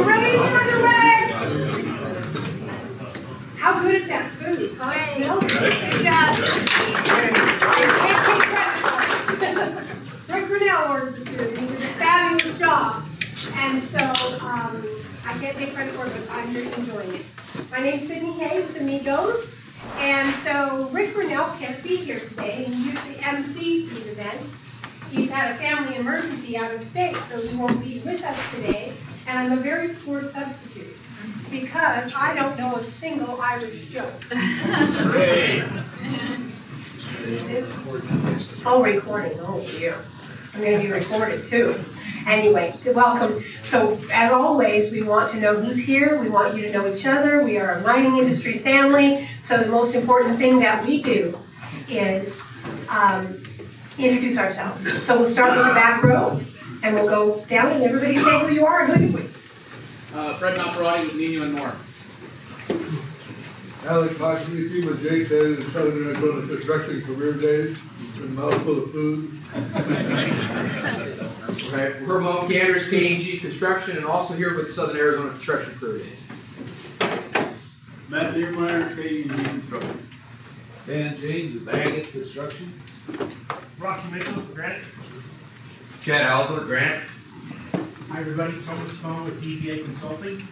ready for the way. How good is that food? Oh, it smells good. Rick Grinnell ordered the food. He did a fabulous job. And so I can't take credit for it, but I'm just enjoying it. My name's Sydney Hay with Amigos. And so Rick Grinnell can't be here today, and he usually MCs these events. He's had a family emergency out of state, so he won't be with us today. And I'm a very poor substitute because I don't know a single Irish joke. Oh, recording. Oh, dear. I'm going to be recorded, too. Anyway, welcome. So, as always, we want to know who's here. We want you to know each other. We are a mining industry family. So, the most important thing that we do is introduce ourselves. So, we'll start with the back row, and we'll go down, and everybody say who you are and who you're with. Fred Naparati with Nino and more. Alex Moxley, FEMA Jake, that is President of the Construction Career Days. It's a mouthful of food. Okay, we're Mo Ganders, K&G Construction, and also here with the Southern Arizona Construction Career Days. Matt Niermeyer, K&G Construction. Dan James with Baggett Construction. Rocky Mitchell with Granite. Chad Alva, Grant. Hi everybody, Thomas Stone with DPA Consulting.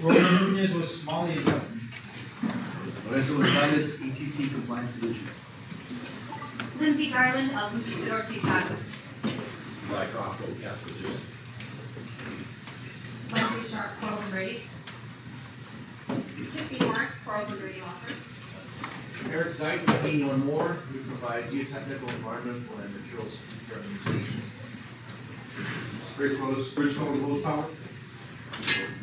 Roland Nunez with Smalley & Company. Lorenzo Gonzalez, ETC Compliance Solutions. Lindsay Garland of Conquistador Tucson. Mike Rocco, Capital. Leslie Sharp, Quarles and Brady. Tiffany Morris, Quarles and Brady Walker. Eric Zeit with Nino and more. We provide geotechnical, environmental, and materials construction solutions. Bridgestone with horsepower.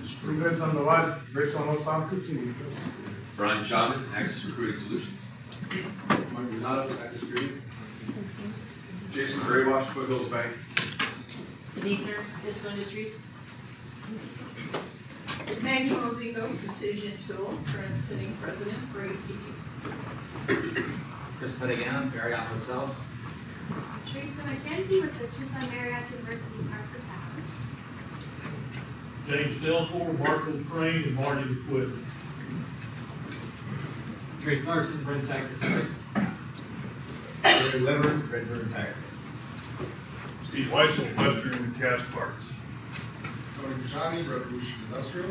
Screw on the line, Bridgestone horsepower. Brian Chavez, Access Recruiting Solutions. Mike Renato, Access Recruiting. Jason Graywash, Foothills Bank. Denise Ernst, Disco Industries. Maggie Mozingo, Precision Tool, current sitting president for ACT. Chris Pettigana, Marriott Hotels. Teresa McKenzie with the Tucson Marriott University Parker Sound. James Delpore, Marco Crane, and Marty Equipment. Trace Larson, Brentag Pacific. Larry Weber, Redbird Tire. Steve Weissman, Western Cast Parts. Tony Kajani, Revolution Industrial.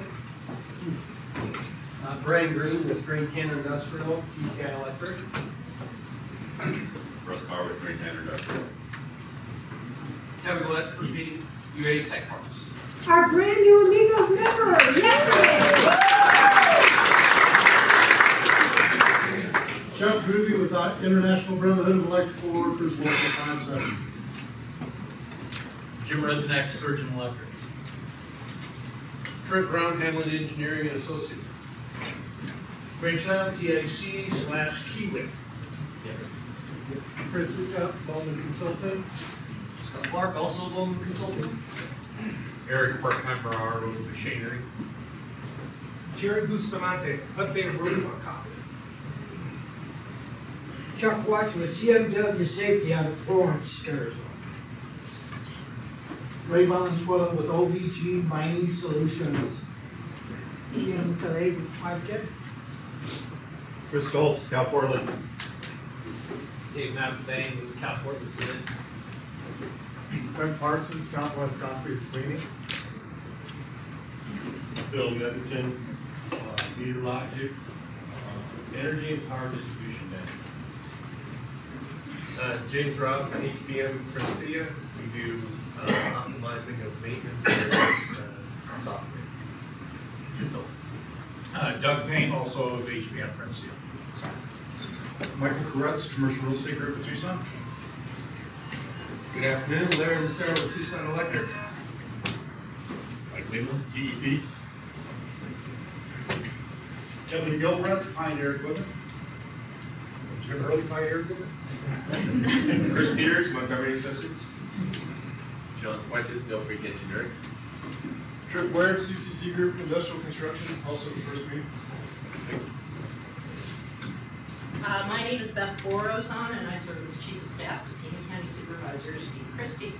Brian Green with Green Tanner Industrial, PTI Electric. Russ Carr with Green Tanner Industrial. Kevin Gillette, first meeting, UA Tech Parts. Our brand new Amigos member, yesterday. Chuck Groovy with the International Brotherhood of Electrical Workers, Local 57. Jim Rezenek, Sturgeon Electric. Trent Brown, Hamlin Engineering and Associates. Grangetown, TIC/Kiewit. Chris Bowman Consultants. Scott Clark, also Bowman Consulting. Eric Parkheimer, with Machinery. Jerry Bustamante, updated room on copy. Chuck Watts with CMW Safety out of Florence, Arizona. Ray Valenzuela with OVG Mining Solutions. Ian Calais with 5K. Chris Stoltz, Cal Portland. Dave McBain with Cal Portland Cement. Frank Parsons, Southwest Concrete Screening. Bill Middleton, Meter Logic, Energy and Power Distribution Management. James Robb, HBM Francia. We do optimizing of maintenance and software. Doug Payne, also of HBM Francia. Michael Carruthers, Commercial Real Estate Group of Tucson. Good afternoon, Larry Lucero with Tucson Electric. Mike Lehman, DEP. Kevin Gilbreth, Pioneer Equipment. Jim Hurley, Pioneer Equipment. Chris Peters, Montgomery Associates. John Fuentes, Mill Creek Engineering. Trip Ware, CCC Group Industrial Construction, also the first meeting. My name is Beth Borozon, and I serve as Chief of Staff with King County Supervisor Steve Christie.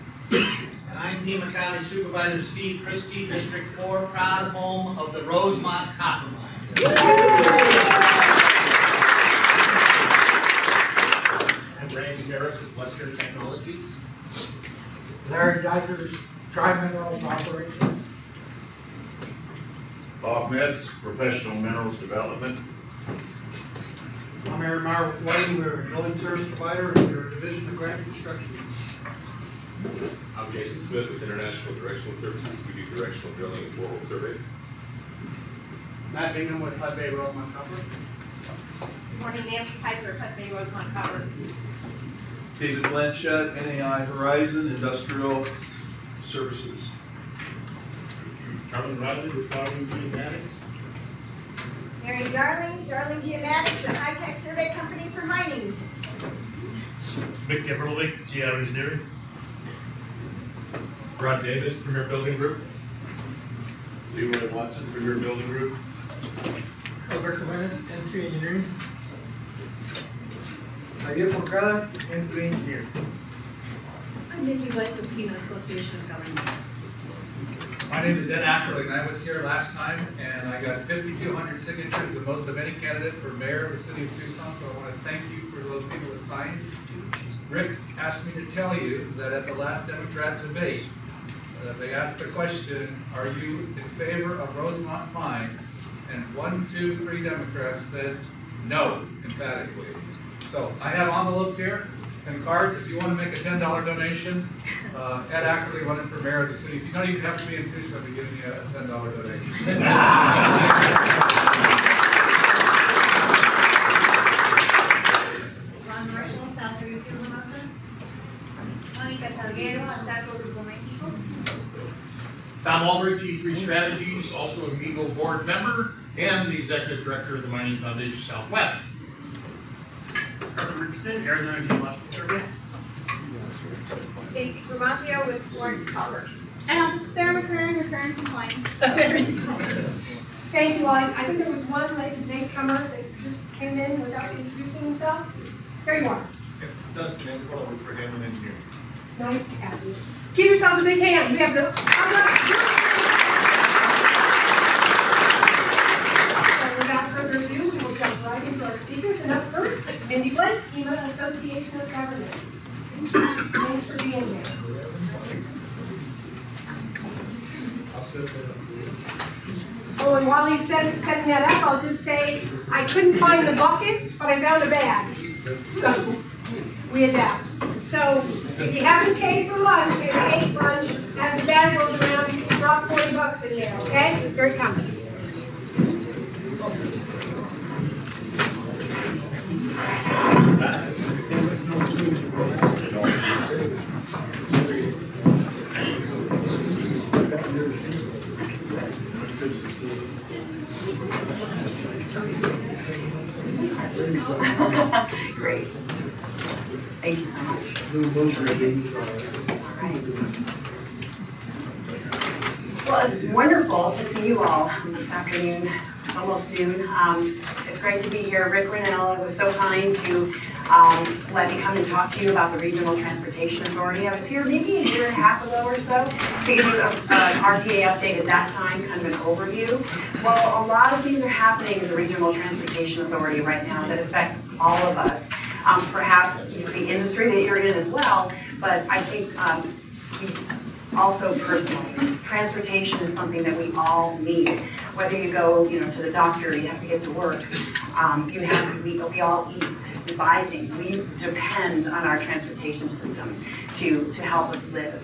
And I'm Pima County Supervisor Steve Christie, District 4, proud home of the Rosemont Copper Mine. I'm Randy Harris with Western Technologies. Larry Dykers, Tri-Minerals Operation. Bob Metz, Professional Minerals Development. I'm Aaron Meyer with Whiting, we're a drilling service provider in your division of granite construction. I'm Jason Smith with International Directional Services. We do directional drilling and borehole surveys. Matt Bingham with Hud Bay Rosemont Copper. Good morning, Nancy Kaiser, Hud Bay Rosemont Copper. David Blanchett, NAI Horizon Industrial Services. Carmen Riley with Darling Geomatics. Mary Darling, Darling Geomatics, the high-tech survey company for mining. Mick Kimberly, GR Engineering. Rod Davis, Premier Building Group. Leroy Watson, Premier Building Group. Alberto Bennett, Entry Engineering. Javier Moncada, Entry Engineer. I'm Nikki Blake with Pima Association of Governments. My name is Ed Ackerley, and I was here last time, and I got 5,200 signatures, the most of any candidate for mayor of the city of Tucson, so I want to thank you for those people that signed. Rick asked me to tell you that at the last Democrat debate, they asked the question, are you in favor of Rosemont Mine? And 1, 2, 3 Democrats said no, emphatically. So I have envelopes here and cards if you want to make a $10 donation. Ed Ackerley running for mayor of the city. You don't even have to be in Tucson to give me a $10 donation. Ron Marshall, South 32 Hermosa. Mónica Salguero, Azarco Grupo México. Tom Aldridge, G3 Strategies, also a Amigo board member and the executive director of the Mining Foundation Southwest. Carson Richardson, Arizona Geological Survey. Stacy Gramazio with Florence Copper. And Sarah McCurran, Recurrent Compliance. Thank you all. I think there was one latecomer that just came in without introducing himself. There you are. Dustin Enquil, I work for Hammond Engineering. Nice to have you. Give yourselves a big hand. We have the. So without further ado, we will jump right into our speakers. And up first, Mindy Blake, Pima Association of Governments. Thanks for being here. I'll set that up. Oh, and while he's setting that up, I'll just say I couldn't find the bucket, but I found a bag. So we adapt. So if you haven't paid for lunch, if you ate lunch, as the bag rolls around, you can drop $40 in there, okay? Here it comes. Great. Thank you so much. Well, it's wonderful to see you all this afternoon. It's almost noon. It's great to be here. Rick Rinnell was so kind to let me come and talk to you about the Regional Transportation Authority. I was here maybe a year and a half ago or so to give you an RTA update at that time, kind of an overview. Well, a lot of things are happening in the Regional Transportation Authority right now that affect all of us. Perhaps the industry that you're in as well, but I think also personally, transportation is something that we all need. Whether you go, to the doctor, you have to get to work. We all eat, we buy things. We depend on our transportation system to help us live.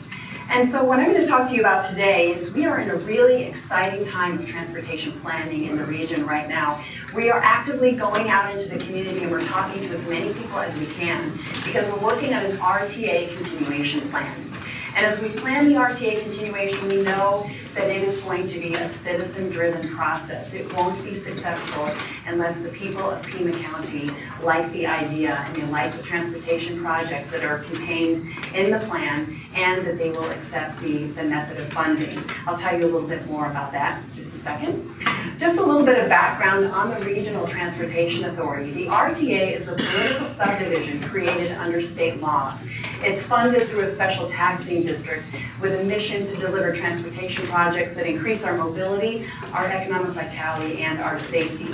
And so what I'm going to talk to you about today is we are in a really exciting time of transportation planning in the region right now. We are actively going out into the community and we're talking to as many people as we can because we're working on an RTA continuation plan. And as we plan the RTA continuation, we know that it is going to be a citizen-driven process. It won't be successful unless the people of Pima County like the idea and they like the transportation projects that are contained in the plan, and that they will accept the method of funding. I'll tell you a little bit more about that in just a second. Just a little bit of background on the Regional Transportation Authority. The RTA is a political subdivision created under state law. It's funded through a special taxing district with a mission to deliver transportation projects that increase our mobility, our economic vitality, and our safety.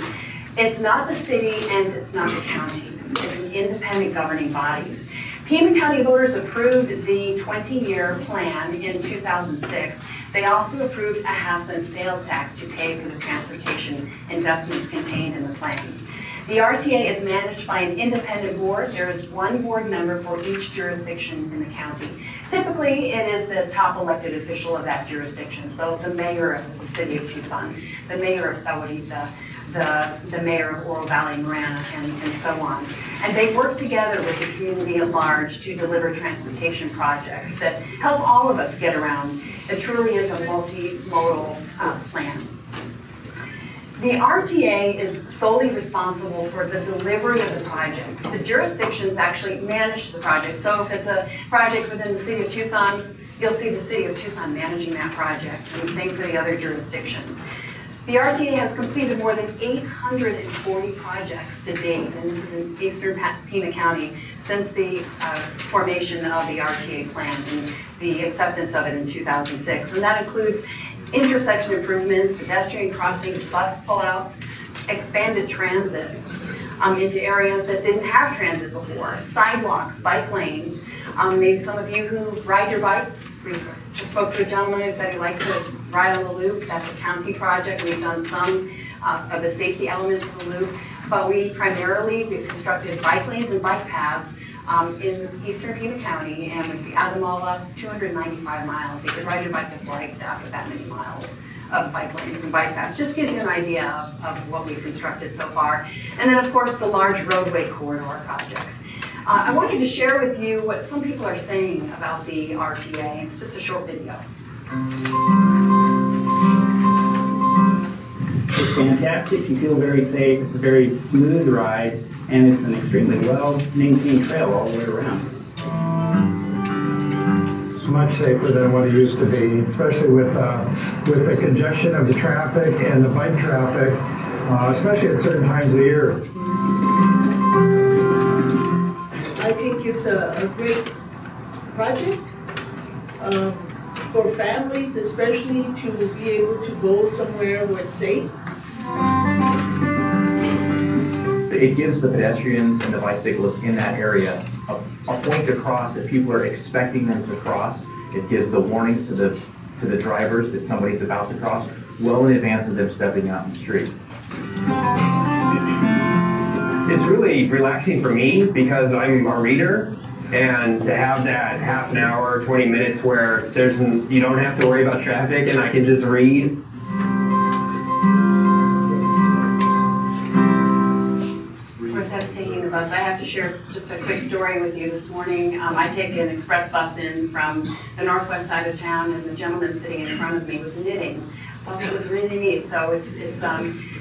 It's not the city and it's not the county. It's an independent governing body. Pima County voters approved the 20-year plan in 2006. They also approved a half-cent sales tax to pay for the transportation investments contained in the plan. The RTA is managed by an independent board. There is one board member for each jurisdiction in the county. Typically, it is the top elected official of that jurisdiction. So the mayor of the city of Tucson, the mayor of Sahuarita, the mayor of Oro Valley, Marana, and so on. And they work together with the community at large to deliver transportation projects that help all of us get around. It truly is a multimodal plan. The RTA is solely responsible for the delivery of the projects. The jurisdictions actually manage the project. So if it's a project within the city of Tucson, you'll see the city of Tucson managing that project, and same for the other jurisdictions. The RTA has completed more than 840 projects to date, and this is in eastern Pima County, since the formation of the RTA plan and the acceptance of it in 2006. And that includes intersection improvements, pedestrian crossings, bus pullouts, expanded transit into areas that didn't have transit before, sidewalks, bike lanes. Maybe some of you who ride your bike, we just spoke to a gentleman who said he likes to ride on the loop. That's a county project. We've done some of the safety elements of the loop, but we've constructed bike lanes and bike paths in eastern Pima County, and if you add them all up, 295 miles. You could ride your bike to Flagstaff with that many miles of bike lanes and bike paths. Just gives you an idea of what we've constructed so far. And then, of course, the large roadway corridor projects. I wanted to share with you what some people are saying about the RTA. It's just a short video. It's fantastic. You feel very safe. It's a very smooth ride, and it's an extremely well-maintained trail all the way around. It's much safer than what it used to be, especially with the congestion of the traffic and the bike traffic, especially at certain times of the year. I think it's a great project for families, especially to be able to go somewhere where it's safe. It gives the pedestrians and the bicyclists in that area a point to cross that people are expecting them to cross. It gives the warnings to the drivers that somebody's about to cross well in advance of them stepping out in the street. It's really relaxing for me because I'm a reader, and to have that half an hour, 20 minutes where you don't have to worry about traffic and I can just read. Of course, that's taking the bus. I have to share just a quick story with you this morning. I take an express bus in from the northwest side of town, and the gentleman sitting in front of me was knitting. Well, it was really neat. So it's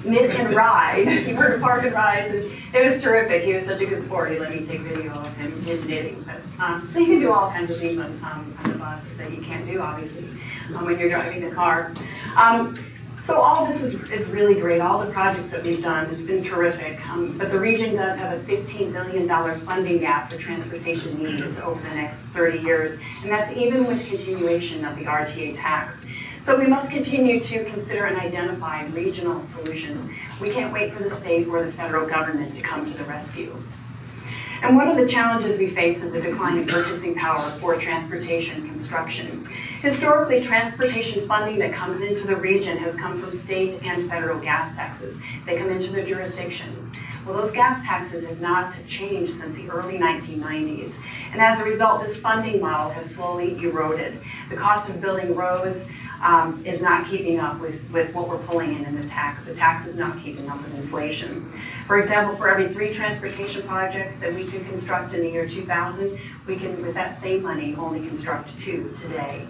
knit and ride. He worked park and rides, and it was terrific. He was such a good sport. He let me take video of him his knitting. But, so you can do all kinds of things on the bus that you can't do, obviously, when you're driving the car. So all this is really great. All the projects that we've done, it's been terrific. But the region does have a $15 billion funding gap for transportation needs over the next 30 years, and that's even with continuation of the RTA tax. So we must continue to consider and identify regional solutions. We can't wait for the state or the federal government to come to the rescue. And one of the challenges we face is a decline in purchasing power for transportation construction. Historically, transportation funding that comes into the region has come from state and federal gas taxes. They come into the jurisdictions. Well, those gas taxes have not changed since the early 1990s. And as a result, this funding model has slowly eroded. The cost of building roads is not keeping up with what we're pulling in the tax. The tax is not keeping up with inflation. For example, for every 3 transportation projects that we could construct in the year 2000, we can, with that same money, only construct 2 today.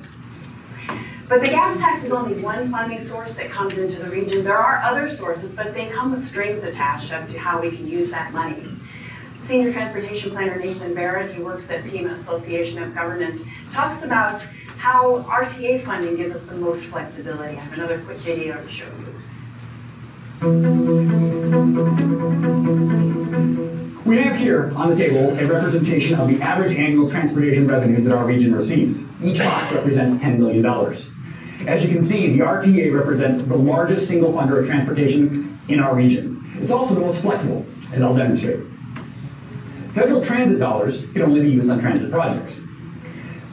But the gas tax is only one funding source that comes into the regions. There are other sources, but they come with strings attached as to how we can use that money. Senior Transportation Planner Nathan Barrett, he works at Pima Association of Governments, talks about how RTA funding gives us the most flexibility. I have another quick video to show you. We have here on the table a representation of the average annual transportation revenues that our region receives. Each box represents $10 million. As you can see, the RTA represents the largest single funder of transportation in our region. It's also the most flexible, as I'll demonstrate. Federal transit dollars can only be used on transit projects.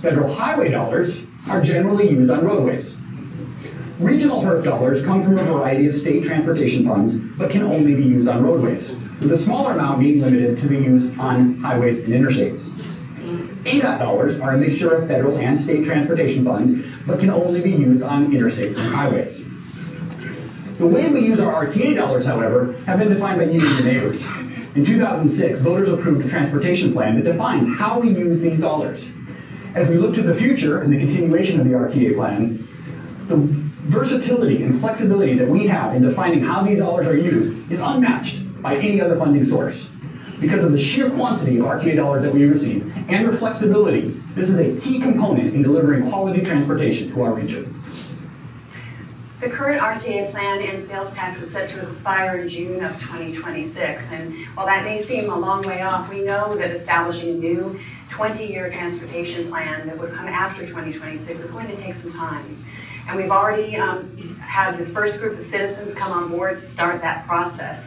Federal highway dollars are generally used on roadways. Regional HERF dollars come from a variety of state transportation funds, but can only be used on roadways, with a smaller amount being limited to be used on highways and interstates. ADOT dollars are a mixture of federal and state transportation funds, but can only be used on interstates and highways. The way we use our RTA dollars, however, have been defined by you and your neighbors. In 2006, voters approved a transportation plan that defines how we use these dollars. As we look to the future and the continuation of the RTA plan, the versatility and flexibility that we have in defining how these dollars are used is unmatched by any other funding source. Because of the sheer quantity of RTA dollars that we receive and their flexibility, this is a key component in delivering quality transportation to our region. The current RTA plan and sales tax is set to expire in June of 2026. And while that may seem a long way off, we know that establishing a new 20-year transportation plan that would come after 2026 is going to take some time. And we've already had the first group of citizens come on board to start that process.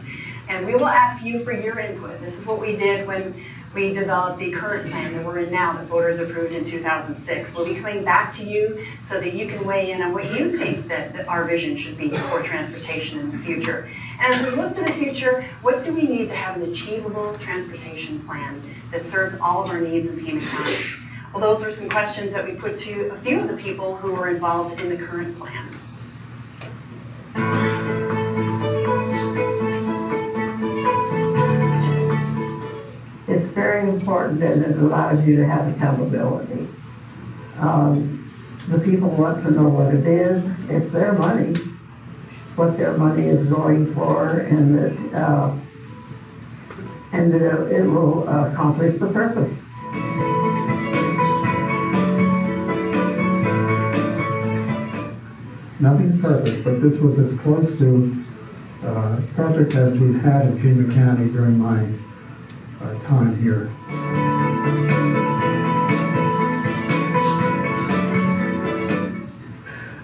And we will ask you for your input. This is what we did when we developed the current plan that we're in now, that voters approved in 2006. We'll be coming back to you so that you can weigh in on what you think that our vision should be for transportation in the future. And as we look to the future, what do we need to have an achievable transportation plan that serves all of our needs in Pima County? Well, those are some questions that we put to a few of the people who were involved in the current plan. It's very important and it allows you to have accountability. The people want to know what it is. It's their money, what their money is going for, and that it will accomplish the purpose. Nothing's perfect, but this was as close to perfect as we've had in Pima County during my time here.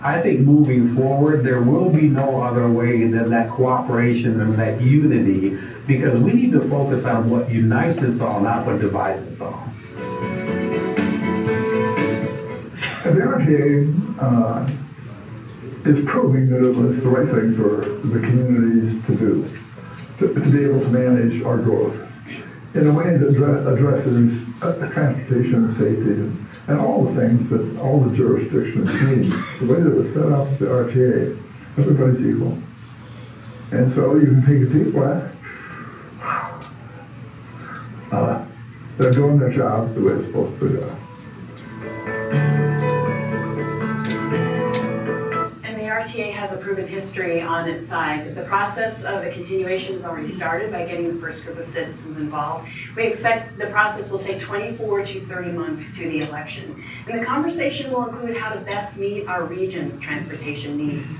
I think moving forward, there will be no other way than that cooperation and that unity, because we need to focus on what unites us all, not what divides us all. The RTA is proving that it was the right thing for the communities to do, to be able to manage our growth in a way that addresses transportation safety and all the things that all the jurisdictions need. The way that it was set up, the RTA, everybody's equal. And so you can take a deep breath. They're doing their job the way it's supposed to be done. RTA has a proven history on its side. The process of a continuation has already started by getting the first group of citizens involved. We expect the process will take 24 to 30 months to the election. And the conversation will include how to best meet our region's transportation needs.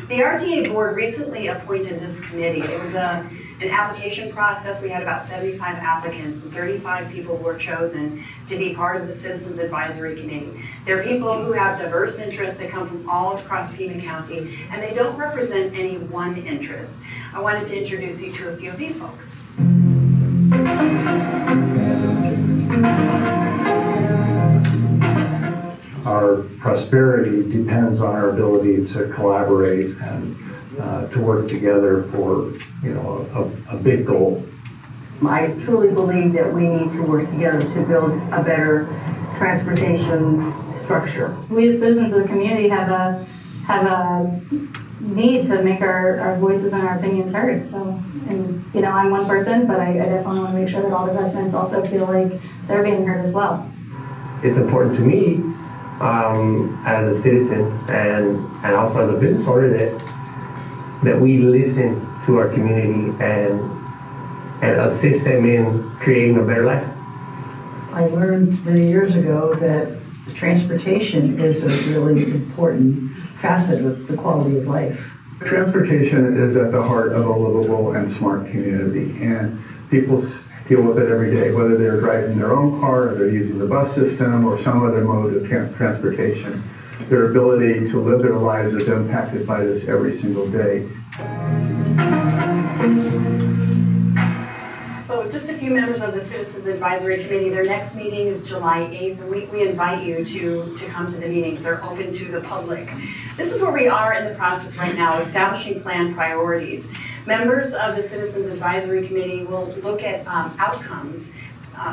The RTA board recently appointed this committee. It was an application process. We had about 75 applicants and 35 people were chosen to be part of the Citizens Advisory Committee. They're people who have diverse interests. They come from all across Pima County and they don't represent any one interest. I wanted to introduce you to a few of these folks. Our prosperity depends on our ability to collaborate and to work together for, a big goal. I truly believe that we need to work together to build a better transportation structure. We as citizens of the community have a need to make our voices and our opinions heard. So, and I'm one person, but I definitely want to make sure that all the residents also feel like they're being heard as well. It's important to me as a citizen and also as a business owner that we listen to our community and assist them in creating a better life. I learned many years ago that transportation is a really important facet of the quality of life. Transportation is at the heart of a livable and smart community, and people deal with it every day, whether they're driving their own car, or they're using the bus system, or some other mode of transportation. Their ability to live their lives is impacted by this every single day. So just a few members of the Citizens Advisory Committee, their next meeting is July 8th, and we invite you to come to the meetings. They're open to the public. This is where we are in the process right now, establishing plan priorities. Members of the Citizens Advisory Committee will look at outcomes.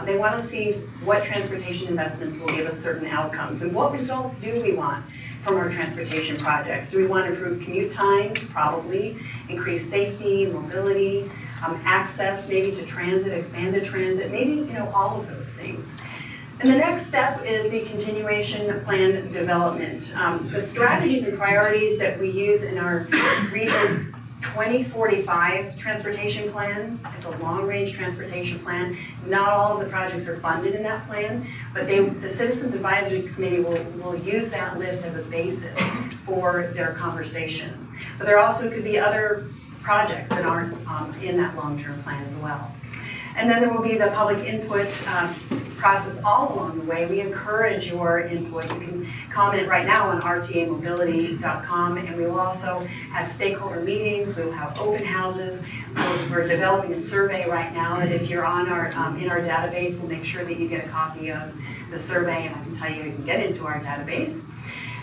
They want to see what transportation investments will give us certain outcomes, and what results do we want from our transportation projects. Do we want to improve commute times? Probably. Increase safety, mobility, access maybe to transit, expanded transit, maybe all of those things. And the next step is the continuation plan development. The strategies and priorities that we use in our region's 2045 transportation plan. It's a long-range transportation plan. Not all of the projects are funded in that plan, but the Citizens Advisory Committee will use that list as a basis for their conversation. But there also could be other projects that aren't in that long-term plan as well. And then there will be the public input process all along the way. We encourage your input. You can comment right now on rtamobility.com, and we will also have stakeholder meetings. We will have open houses. We're developing a survey right now that if you're on our in our database, we'll make sure that you get a copy of the survey, and I can tell you can get into our database.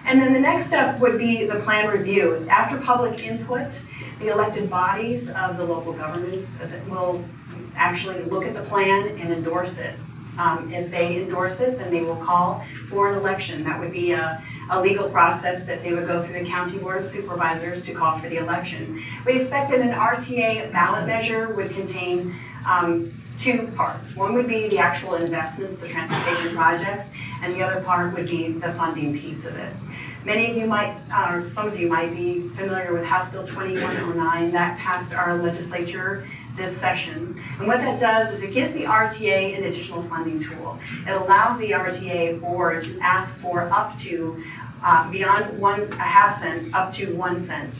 And then the next step would be the plan review. After public input, the elected bodies of the local governments will actually look at the plan and endorse it. If they endorse it, then they will call for an election. That would be a legal process that they would go through the County Board of Supervisors to call for the election. We expect that an RTA ballot measure would contain two parts. One would be the actual investments, the transportation projects, and the other part would be the funding piece of it. Many of you might, or some of you might be familiar with House Bill 2109 that passed our legislature this session. And what that does is it gives the RTA an additional funding tool. It allows the RTA board to ask for up to, beyond a half cent, up to 1 cent.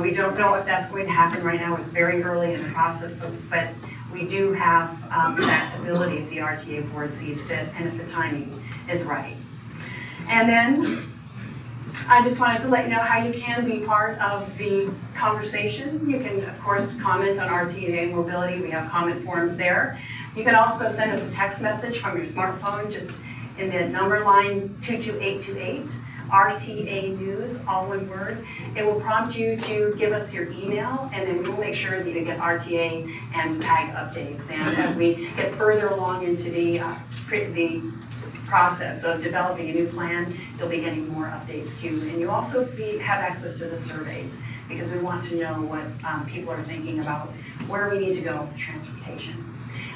We don't know if that's going to happen right now. It's very early in the process, but we do have that ability if the RTA board sees fit and if the timing is right. And then I just wanted to let you know how you can be part of the conversation. You can, of course, comment on RTA Mobility. We have comment forums there. You can also send us a text message from your smartphone, just in the number line 22828, RTA News, all one word. It will prompt you to give us your email, and then we will make sure that you get RTA and tag updates. And as we get further along into the process of developing a new plan, you'll be getting more updates too. And you'll also have access to the surveys, because we want to know what people are thinking about where we need to go with transportation.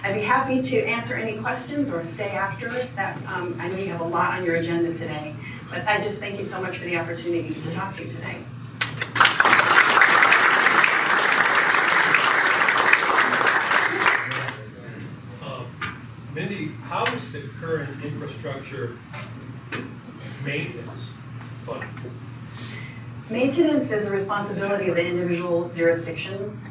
I'd be happy to answer any questions or stay after it. I know you have a lot on your agenda today, but I just thank you so much for the opportunity to talk to you today. Mindy, how is the current infrastructure maintenance funded? Maintenance is a responsibility of the individual jurisdictions.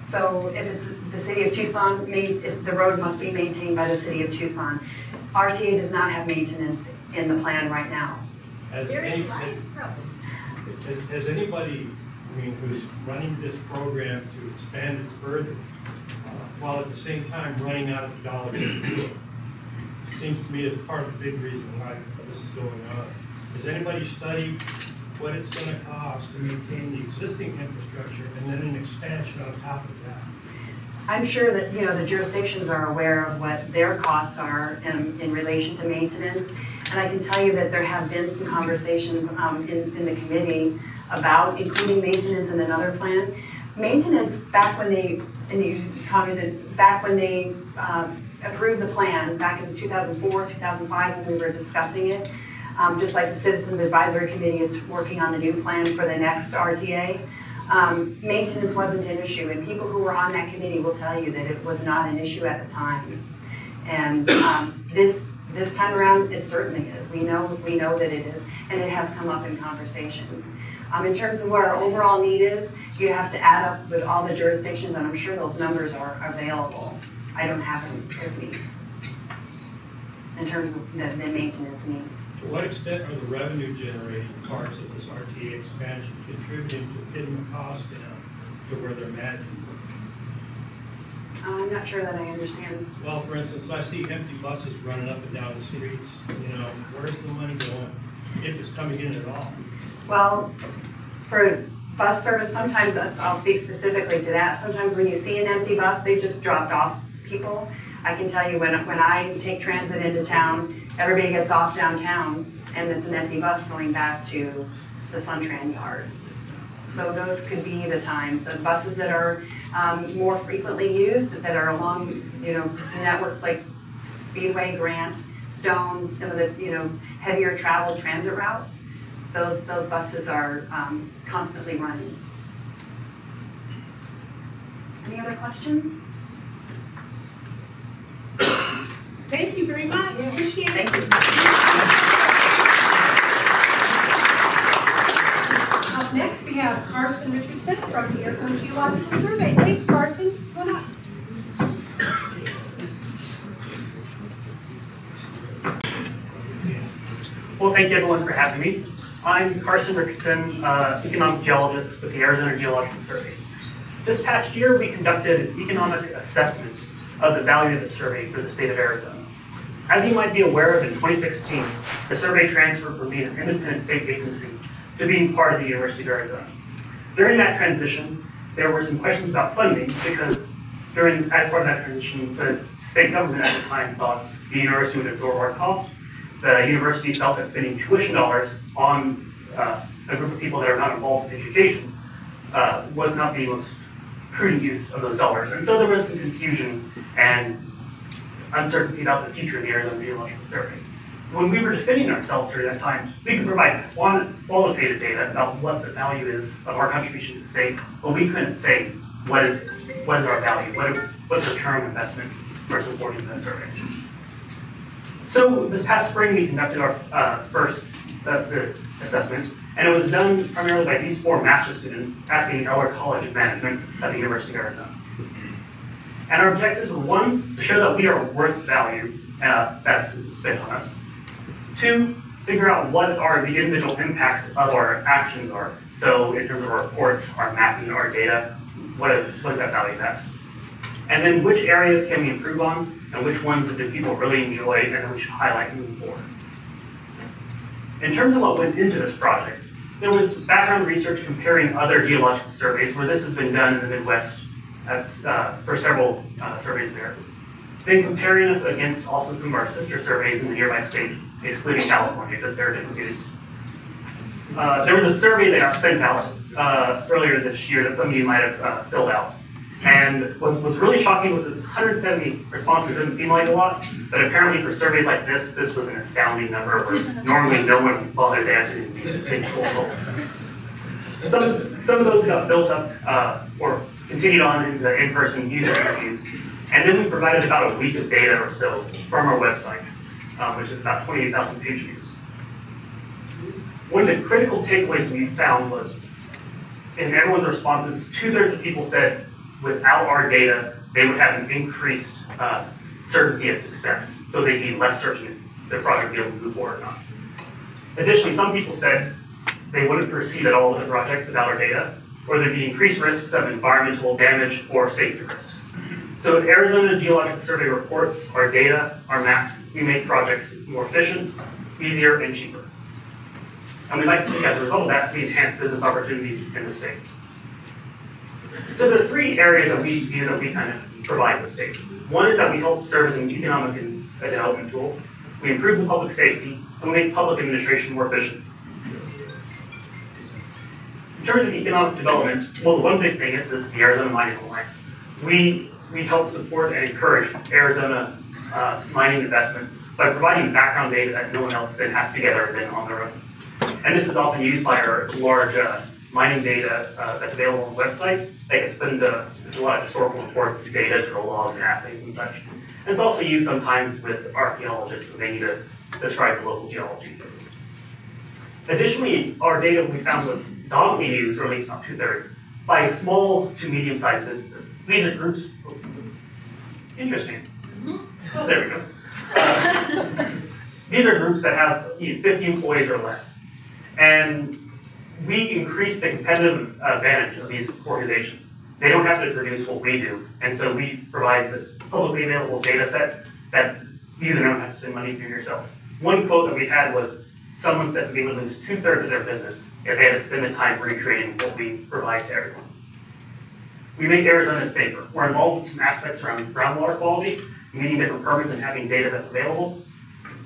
So if it's the city of Tucson, the road must be maintained by the city of Tucson. RTA does not have maintenance in the plan right now. Has anybody, who's running this program to expand it further, while at the same time running out of dollars to do it? It seems to me as part of the big reason why this is going on. Has anybody studied what it's going to cost to maintain the existing infrastructure and then an expansion on top of that? I'm sure that the jurisdictions are aware of what their costs are in relation to maintenance. And I can tell you that there have been some conversations in the committee about including maintenance in another plan. Maintenance, back when they, and you commented, back when they approved the plan, back in 2004, 2005, when we were discussing it, just like the Citizens Advisory Committee is working on the new plan for the next RTA. Maintenance wasn't an issue, and people who were on that committee will tell you that it was not an issue at the time. And this time around, it certainly is. We know that it is, and it has come up in conversations. In terms of what our overall need is, you have to add up with all the jurisdictions, and I'm sure those numbers are available. I don't have them with me in terms of the maintenance needs. To what extent are the revenue generating parts of this RTA expansion contributing to getting the cost down to where they're managing? I'm not sure that I understand. Well, for instance, I see empty buses running up and down the streets. You know, where's the money going, if it's coming in at all? Well, for bus service, sometimes I'll speak specifically to that. Sometimes when you see an empty bus, they just dropped off people. I can tell you when I take transit into town, everybody gets off downtown and it's an empty bus going back to the Suntran yard. So those could be the times. So buses that are more frequently used, that are along, networks like Speedway, Grant, Stone, some of the, heavier travel transit routes, those buses are constantly running. Any other questions? Thank you very much. Appreciate it. Thank you. Up next, we have Carson Richardson from the Arizona Geological Survey. Thanks, Carson. Come on up. Well, thank you everyone for having me. I'm Carson Richardson, economic geologist with the Arizona Geological Survey. This past year, we conducted an economic assessment of the value of the survey for the state of Arizona. As you might be aware of, in 2016, the survey transferred from being an independent state agency to being part of the University of Arizona. During that transition, there were some questions about funding because as part of that transition, the state government at the time thought the university would absorb our costs. The university felt that spending tuition dollars on a group of people that are not involved in education was not the most prudent use of those dollars. And so there was some confusion and uncertainty about the future of the Arizona Geological Survey. When we were defending ourselves during that time, we could provide qualitative data about what the value is of our contribution to the state, but we couldn't say what is our value, what's the return on investment for supporting the survey. So this past spring, we conducted our first assessment, and it was done primarily by these 4 master's students at the Eller College of Management at the University of Arizona. And our objectives were 1, to show that we are worth value that's spent on us. 2, figure out what the individual impacts of our actions are. So in terms of our reports, our mapping, our data, what is that value at? And then which areas can we improve on, and which ones do people really enjoy, and then we should highlight moving forward. In terms of what went into this project, there was background research comparing other geological surveys where this has been done in the Midwest. That's for several surveys there. Then comparing us against also some of our sister surveys in the nearby states, excluding California, because they're different views. There was a survey that got sent out earlier this year that some of you might have filled out. And what was really shocking was that 170 responses didn't seem like a lot, but apparently for surveys like this was an astounding number where normally no one bothers answering these big school goals. Some of those got built up or continued on into the in-person user interviews. And then we provided about a week of data or so from our websites, which is about 28,000 page views. One of the critical takeaways we found was, in everyone's responses, 2/3 of people said without our data, they would have an increased certainty of success. So they'd be less certain if their project would be able to move forward or not. Additionally, some people said they wouldn't proceed at all with the project without our data, or there'd be increased risks of environmental damage or safety risks. So with Arizona Geological Survey reports, our data, our maps, we make projects more efficient, easier, and cheaper. And we'd like to see, as a result of that, we enhance business opportunities in the state. So there are 3 areas that we view that we kind of provide the state. One is that we help serve as an economic and development tool. We improve the public safety, and we make public administration more efficient. In terms of economic development, well, the one big thing is the Arizona Mining Alliance. We help support and encourage Arizona mining investments, by providing background data that no one else then has to gather then on their own. And this is often used by our large mining data that's available on the website. That gets put into, there's a lot of historical reports, data, drill logs, and assays and such. And it's also used sometimes with archaeologists when they need to describe the local geology. Additionally, our data we found was dominantly used, or at least about 2/3, by small to medium-sized businesses. These are groups. Interesting. Oh, there we go. These are groups that have 50 employees or less. And we increase the competitive advantage of these organizations. They don't have to produce what we do. And so we provide this publicly available data set that you don't have to spend money for yourself. One quote that we had was, someone said that they would lose 2/3 of their business if they had to spend the time recreating what we provide to everyone. We make Arizona safer. We're involved with some aspects around groundwater quality, meeting different permits and having data that's available.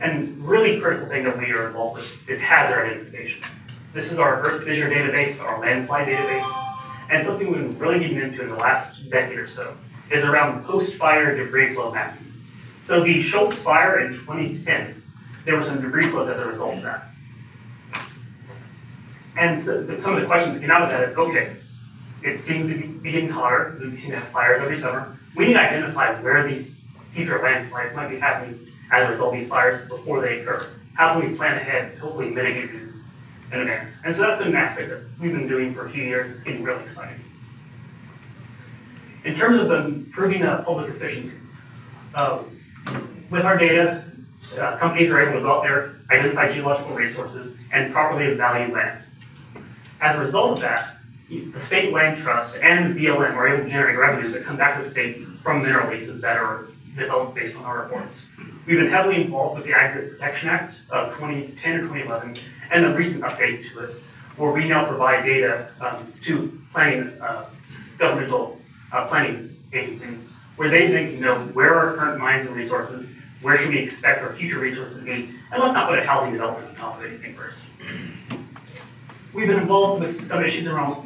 And really critical thing that we are involved with is hazard identification. This is our Earth Fissure database, our landslide database, and something we've been really getting into in the last decade or so is around post-fire debris flow mapping. So the Schultz fire in 2010, there were some debris flows as a result of that. And so some of the questions that came out of that is, okay, it seems to be getting hotter, we seem to have fires every summer. We need to identify where these future landslides might be happening as a result of these fires before they occur. How can we plan ahead to hopefully mitigate these in advance? And so that's been an aspect that we've been doing for a few years. It's getting really exciting. In terms of improving public efficiency, with our data, companies are able to go out there, identify geological resources, and properly value land. As a result of that, the state land trust and the BLM are able to generate revenues that come back to the state from mineral leases that are developed based on our reports. We've been heavily involved with the Aggregate Protection Act of 2010 or 2011 and a recent update to it, where we now provide data to planning, governmental planning agencies, where they then can know where are current mines and resources, where should we expect our future resources to be, and let's not put a housing development on top of anything first. We've been involved with some issues around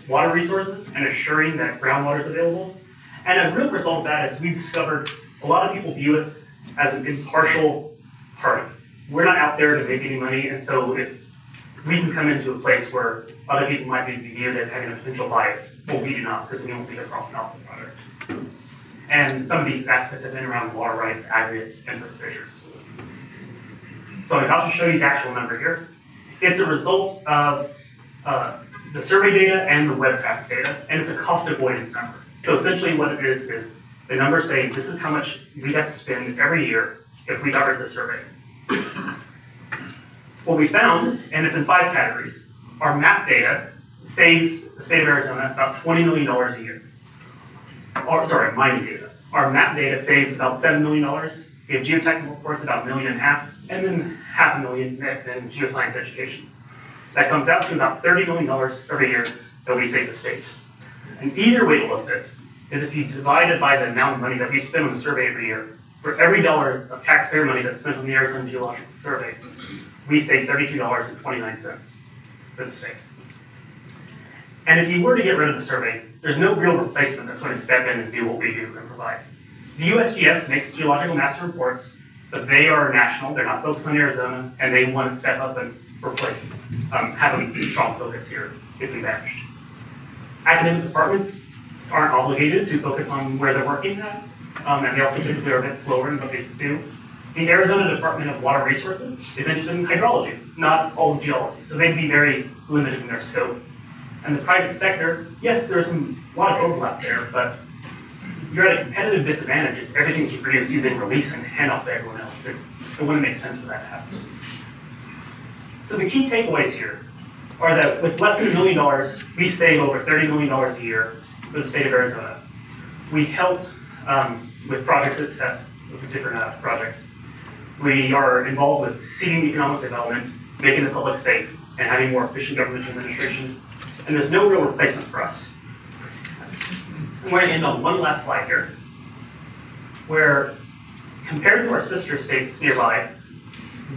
water resources and assuring that groundwater is available. And a real result of that is we've discovered a lot of people view us as an impartial party. We're not out there to make any money, and so if we can come into a place where other people might be viewed as having a potential bias, well, we do not, because we don't think a profit off the product. And some of these aspects have been around water rights, aggregates, and earth fissures. So I'm about to show you the actual number here. It's a result of the survey data and the web traffic data, and it's a cost avoidance number. So essentially what it is the numbers say this is how much we'd have to spend every year if we got rid of the survey. What we found, and it's in 5 categories, our map data saves the state of Arizona about $20 million a year. Or, sorry, mining data. Our map data saves about $7 million. We have geotechnical reports about $1.5 million, and then $500,000 in geoscience education. That comes out to about $30 million every year that we save the state. An easier way to look at it is if you divide it by the amount of money that we spend on the survey every year. For every dollar of taxpayer money that's spent on the Arizona Geological Survey, we save $32.29 for the state. And if you were to get rid of the survey, there's no real replacement that's going to step in and do what we do and provide. The USGS makes geological maps and reports, but they are national, they're not focused on Arizona, and they want to step up and replace, having a strong focus here if we vanished. Academic departments aren't obligated to focus on where they're working at, and they also typically are a bit slower in what they do. The Arizona Department of Water Resources is interested in hydrology, not all of geology, so they'd be very limited in their scope. And the private sector, yes, there's a lot of overlap there, but you're at a competitive disadvantage if everything you produce you then release and hand off to everyone else. It wouldn't make sense for that to happen. So the key takeaways here are that with less than $1 million, we save over $30 million a year for the state of Arizona. We help with project success with different projects. We are involved with seeding economic development, making the public safe, and having more efficient government administration. And there's no real replacement for us. I'm going to end on one last slide here, where compared to our sister states nearby,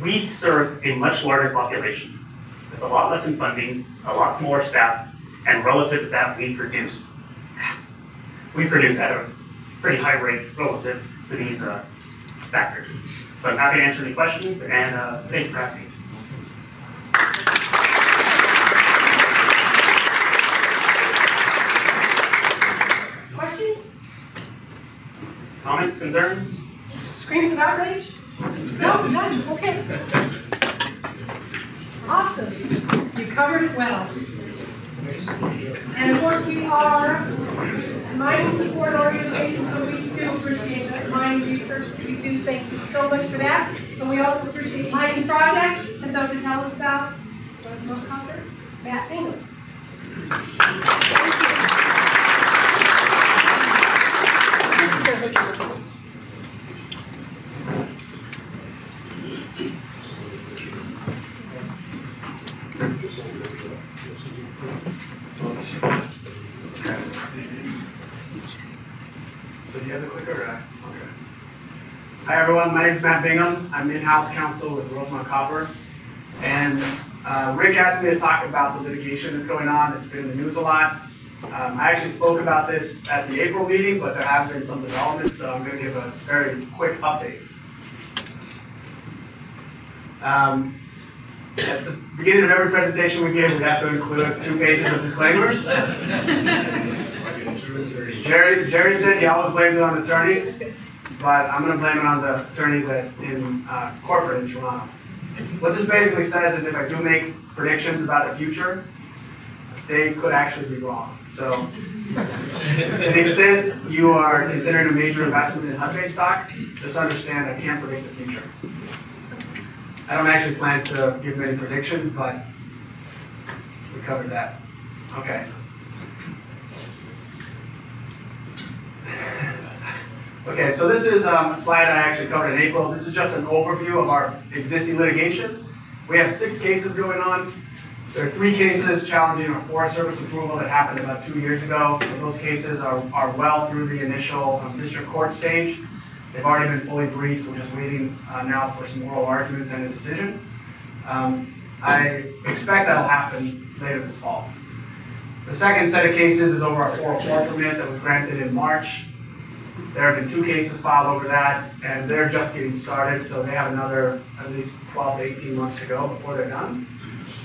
we serve a much larger population with a lot less in funding, a lot smaller staff, and relative to that, we produce at a pretty high rate relative to these factors. So I'm happy to answer any questions, and thank you for having me. Questions? Comments, concerns? Screams of outrage? No, none, okay. Awesome, you covered it well. And of course, we are a mining support organization, so we do appreciate the mining research that you do. Thank you so much for that. And we also appreciate Mining Project, and so to tell us about what's most covered, Matt Bingham. So do you have the clicker? Okay. Hi everyone, my name is Matt Bingham. I'm in-house counsel with Rosemont Copper. And Rick asked me to talk about the litigation that's going on. It's been in the news a lot. I actually spoke about this at the April meeting, but there have been some developments, so I'm going to give a very quick update. At the beginning of every presentation we give, we have to include 2 pages of disclaimers. Jerry said he always blames it on attorneys, but I'm going to blame it on the attorneys in corporate in Toronto. What this basically says is if I do make predictions about the future, they could actually be wrong. So, to the extent you are considering a major investment in Hudbay stock, just understand I can't predict the future. I don't actually plan to give many predictions, but we covered that. Okay. Okay, so this is a slide I actually covered in April. This is just an overview of our existing litigation. We have 6 cases going on. There are 3 cases challenging our Forest Service approval that happened about 2 years ago. So those cases are well through the initial district court stage. They've already been fully briefed. We're just waiting now for some oral arguments and a decision. I expect that'll happen later this fall. The second set of cases is over our 404 permit that was granted in March. There have been 2 cases filed over that, and they're just getting started, so they have another at least 12 to 18 months to go before they're done.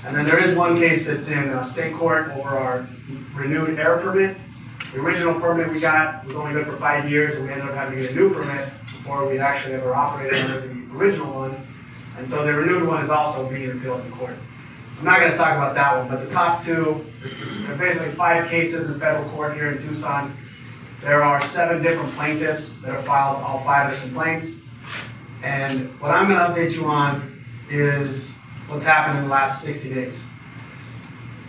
And then there is 1 case that's in state court over our renewed air permit. The original permit we got was only good for 5 years, and we ended up having to get a new permit before we actually ever operated under the original one. And so the renewed one is also being appealed in court. I'm not going to talk about that one, but the top 2, there are basically 5 cases in federal court here in Tucson. There are 7 different plaintiffs that have filed all 5 of the complaints. And what I'm going to update you on is what's happened in the last 60 days.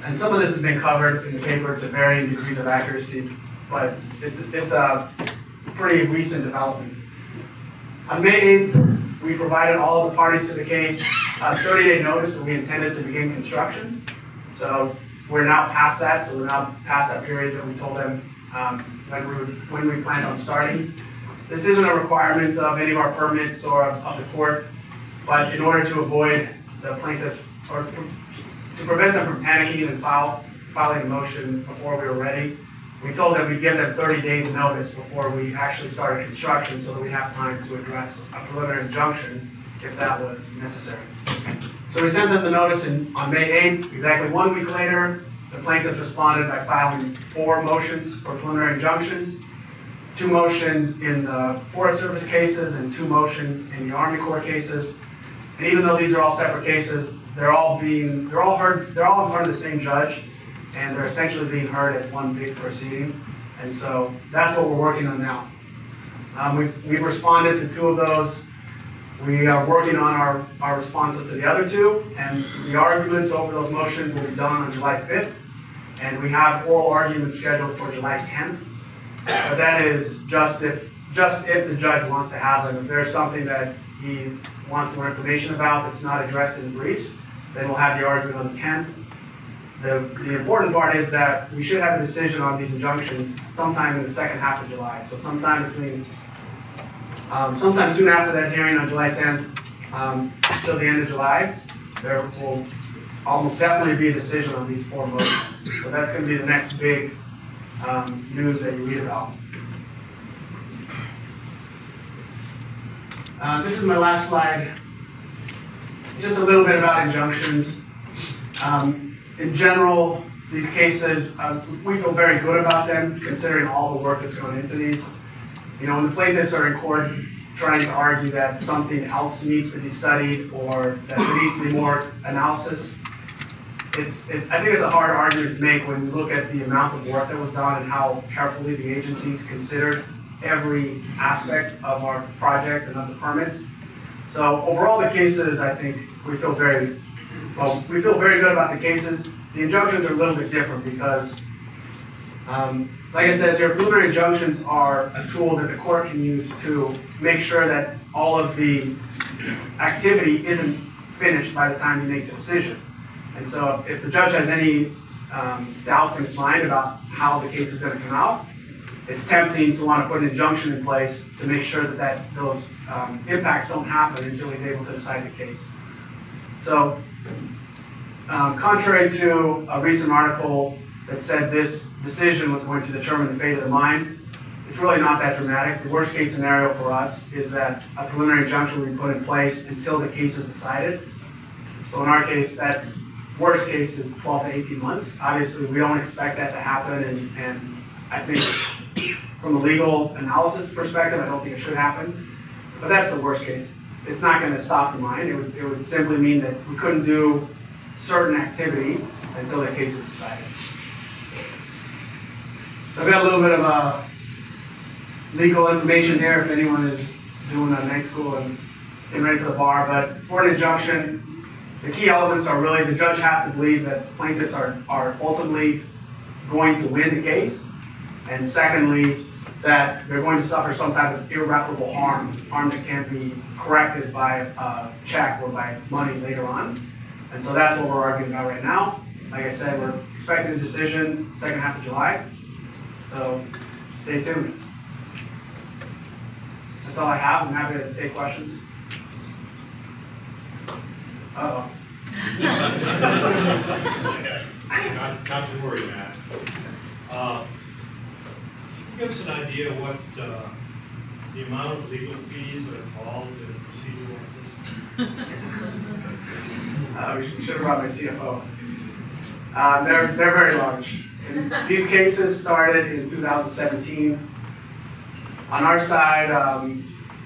And some of this has been covered in the paper to varying degrees of accuracy, but it's a pretty recent development. On May 8th, we provided all the parties to the case a 30-day notice that we intended to begin construction. So we're now past that, so we're now past that period that we told them when we planned on starting. This isn't a requirement of any of our permits or of the court, but in order to avoid the plaintiffs, or to prevent them from panicking and filing a motion before we were ready, we told them we'd give them 30 days notice before we actually started construction so that we have time to address a preliminary injunction if that was necessary. So we sent them the notice on May 8th. Exactly 1 week later, the plaintiffs responded by filing 4 motions for preliminary injunctions, 2 motions in the Forest Service cases and 2 motions in the Army Corps cases. And even though these are all separate cases, they're all in front of the same judge, and they're essentially being heard as one big proceeding. And so that's what we're working on now. We've responded to 2 of those. We are working on our responses to the other 2, and the arguments over those motions will be done on July 5th. And we have oral arguments scheduled for July 10th. But that is just if the judge wants to have them. If there's something that he wants more information about that's not addressed in the briefs, then we'll have the argument on the 10th. The important part is that we should have a decision on these injunctions sometime in the second half of July. So sometime soon after that hearing on July 10th till the end of July, there will almost definitely be a decision on these 4 motions. So that's going to be the next big news that you read about. This is my last slide. Just a little bit about injunctions. In general, these cases, we feel very good about them, considering all the work that's gone into these. You know, when the plaintiffs are in court trying to argue that something else needs to be studied or that there needs to be more analysis, I think it's a hard argument to make when you look at the amount of work that was done and how carefully the agencies considered every aspect of our project and of the permits. So overall, the cases, I think we feel very good about the cases. The injunctions are a little bit different because, like I said, preliminary injunctions are a tool that the court can use to make sure that all of the activity isn't finished by the time he makes a decision. And so if the judge has any doubt in his mind about how the case is going to come out, it's tempting to want to put an injunction in place to make sure that those impacts don't happen until he's able to decide the case. So, contrary to a recent article that said this decision was going to determine the fate of the mine, it's really not that dramatic. The worst case scenario for us is that a preliminary injunction will be put in place until the case is decided. So in our case, that's worst case is 12 to 18 months. Obviously, we don't expect that to happen, and I think from a legal analysis perspective, I don't think it should happen. But that's the worst case. It's not going to stop the mine. It would simply mean that we couldn't do certain activity until the case is decided. So I've got a little bit of legal information here if anyone is doing a night school and getting ready for the bar. But for an injunction, the key elements are really the judge has to believe that plaintiffs are ultimately going to win the case. And secondly, that they're going to suffer some type of irreparable harm that can't be corrected by a check or by money later on. And so that's what we're arguing about right now. Like I said, we're expecting a decision second half of July. So stay tuned. That's all I have. I'm happy to take questions. Uh-oh. Not to worry, Matt. Give us an idea what the amount of legal fees are involved in a procedure like this? We should have brought my CFO. They're very large. And these cases started in 2017. On our side,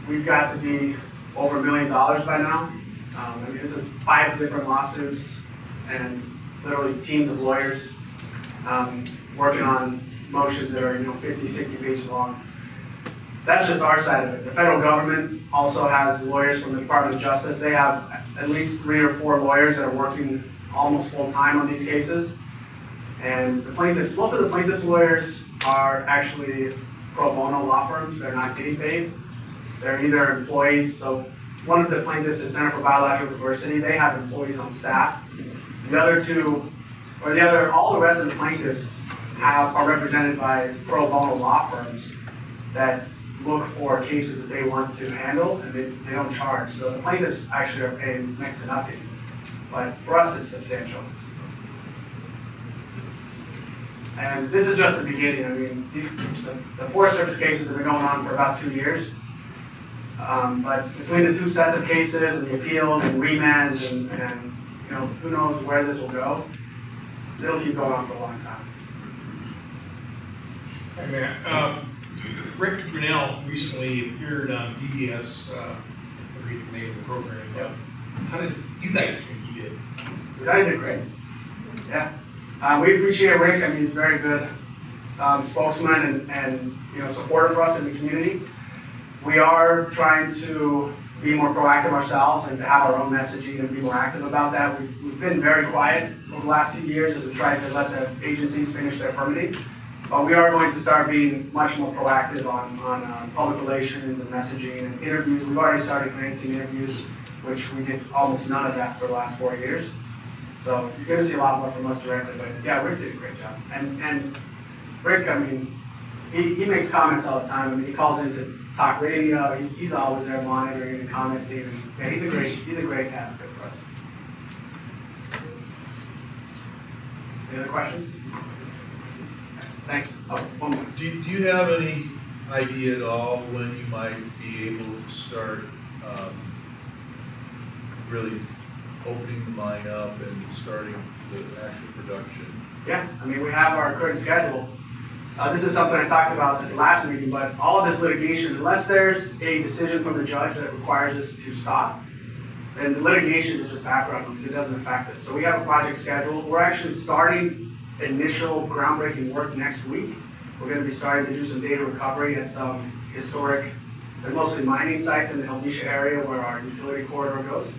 we've got to be over $1 million by now. I mean, this is 5 different lawsuits and literally teams of lawyers working on motions that are 50, 60 pages long. That's just our side of it. The federal government also has lawyers from the Department of Justice. They have at least 3 or 4 lawyers that are working almost full time on these cases. And the plaintiffs, most of the plaintiffs' lawyers are actually pro bono law firms. They're not getting paid. They're either employees. So one of the plaintiffs is Center for Biological Diversity. They have employees on staff. The other 2, or all the rest of the plaintiffs are represented by pro bono law firms that look for cases that they want to handle, and they don't charge. So the plaintiffs actually are paying next to nothing. But for us, it's substantial. And this is just the beginning. I mean, the Forest Service cases have been going on for about 2 years. But between the 2 sets of cases and the appeals and remands and who knows where this will go, it'll keep going on for a long time. Hey, Matt. Rick Grinnell recently appeared on PBS, agreed to name the program. Yep. How did you guys think he did? I did great. Yeah. We appreciate Rick. I mean, he's a very good spokesman and supporter for us in the community. We are trying to be more proactive ourselves and to have our own messaging and be more active about that. We've been very quiet over the last few years as we tried to let the agencies finish their permitting. But we are going to start being much more proactive on public relations and messaging and interviews. We've already started granting interviews, which we did almost none of that for the last 4 years. So you're going to see a lot more from us directly. But yeah, Rick did a great job. And Rick, I mean, he makes comments all the time. I mean, he calls into talk radio. He's always there monitoring and commenting. And yeah, he's a great advocate for us. Any other questions? Thanks. Oh, one more. Do you have any idea at all when you might be able to start really opening the mine up and starting the actual production? Yeah, I mean, we have our current schedule. This is something I talked about at the last meeting, but all of this litigation, unless there's a decision from the judge that requires us to stop, then the litigation is just background because it doesn't affect us. So we have a project scheduled. We're actually starting initial groundbreaking work next week. We're going to be starting to do some data recovery at some historic, they're mostly mining sites in the Helvetia area where our utility corridor goes.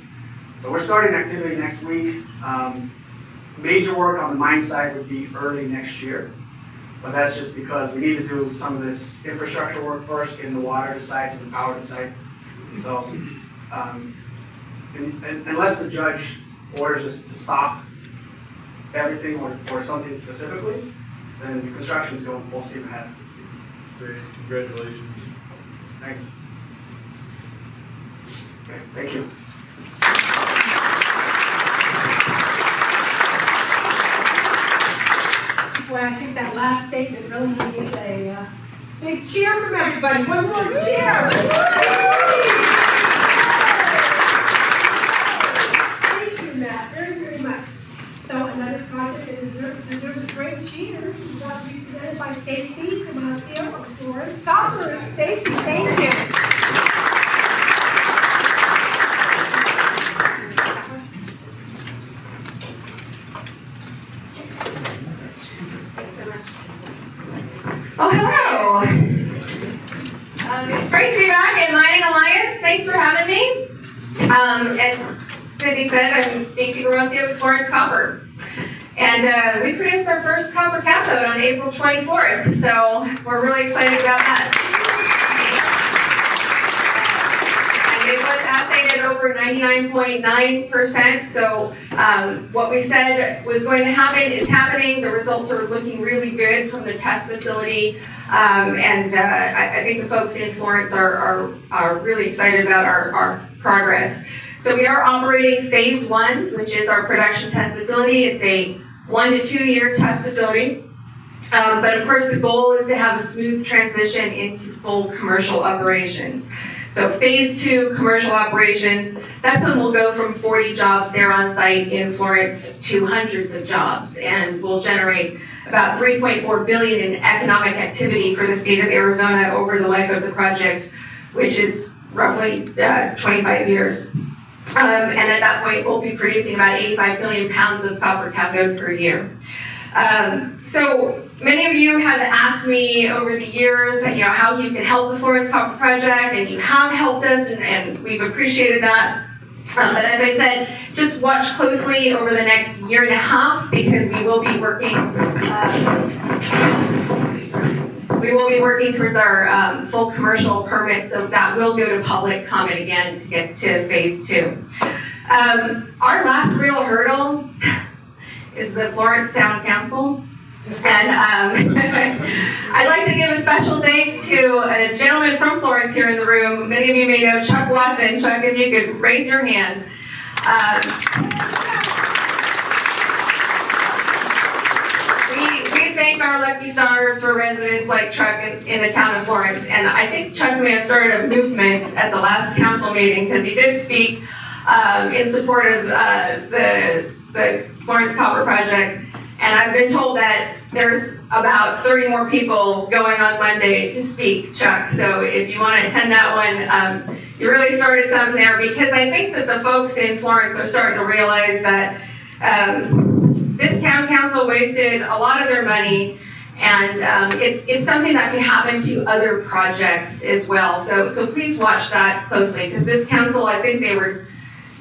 So we're starting activity next week. Major work on the mine site would be early next year. But that's just because we need to do some of this infrastructure work first, in the water to site, and the power to site. So, unless the judge orders us to stop everything or something specifically, then the construction is going full steam ahead. Great, congratulations. Thanks. Okay, thank you. Well, I think that last statement really needs a big cheer from everybody. One more cheer. Thank you, Matt, very, very much. So another project that deserves a great cheer is about to be presented by Stacy Camacio of Florence Copper. Stacy, thank you. Oh, hello. It's great to be back at Mining Alliance. Thanks for having me. As Cindy said, I'm Stacy Garosio with Florence Copper. And we produced our first copper cathode on April 24th, so we're really excited about that. And it was assayed at over 99.9%, so what we said was going to happen is happening. The results are looking really good from the test facility, and I think the folks in Florence are really excited about our progress. So we are operating phase 1, which is our production test facility. It's a 1 to 2 year test facility. But of course the goal is to have a smooth transition into full commercial operations. So phase 2 commercial operations, that's when we'll go from 40 jobs there on site in Florence to hundreds of jobs, and we'll generate about $3.4 billion in economic activity for the state of Arizona over the life of the project, which is roughly 25 years. And at that point, we'll be producing about 85 million pounds of copper cathode per year. So many of you have asked me over the years, how you can help the Florence Copper Project, and you have helped us, and we've appreciated that. But as I said, just watch closely over the next year and a half, because we will be working towards our full commercial permit, so that will go to public comment again to get to phase 2. Our last real hurdle is the Florence Town Council. And I'd like to give a special thanks to a gentleman from Florence here in the room. Many of you may know Chuck Watson. Chuck, if you could raise your hand. We thank our lucky stars for residents like Chuck in the town of Florence. And I think Chuck may have started a movement at the last council meeting, because he did speak in support of the Florence Copper Project. And I've been told that there's about 30 more people going on Monday to speak, Chuck. So if you want to attend that one, you really started something there, because I think that the folks in Florence are starting to realize that this town council wasted a lot of their money, and it's something that can happen to other projects as well. So please watch that closely, because this council, I think they were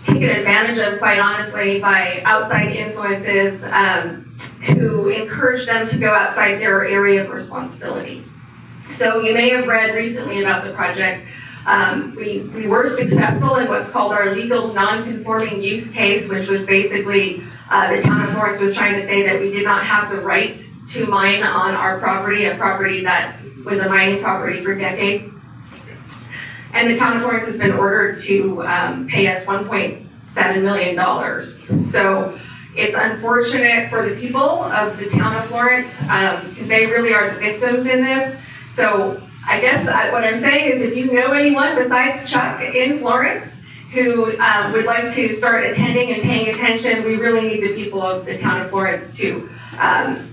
taken advantage of, quite honestly, by outside influences who encouraged them to go outside their area of responsibility. So you may have read recently about the project. We were successful in what's called our legal non-conforming use case, which was basically the town of Florence was trying to say that we did not have the right to mine on our property, a property that was a mining property for decades. And the town of Florence has been ordered to pay us $1.7 million. So it's unfortunate for the people of the town of Florence, because they really are the victims in this. So I guess what I'm saying is if you know anyone besides Chuck in Florence who would like to start attending and paying attention, we really need the people of the town of Florence to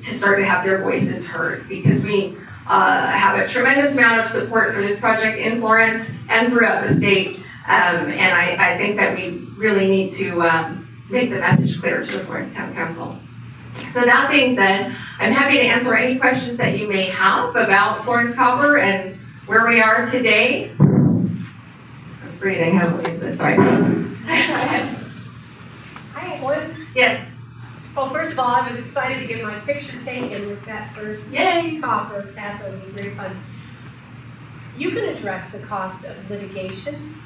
start to have their voices heard, because we have a tremendous amount of support for this project in Florence and throughout the state. And I think that we really need to make the message clear to the Florence Town Council. So that being said, I'm happy to answer any questions that you may have about Florence Copper and where we are today. I'm breathing heavily, sorry. Hi, everyone. Yes. Well, first of all, I was excited to get my picture taken with that first copper cathode. It was very fun. You can address the cost of litigation.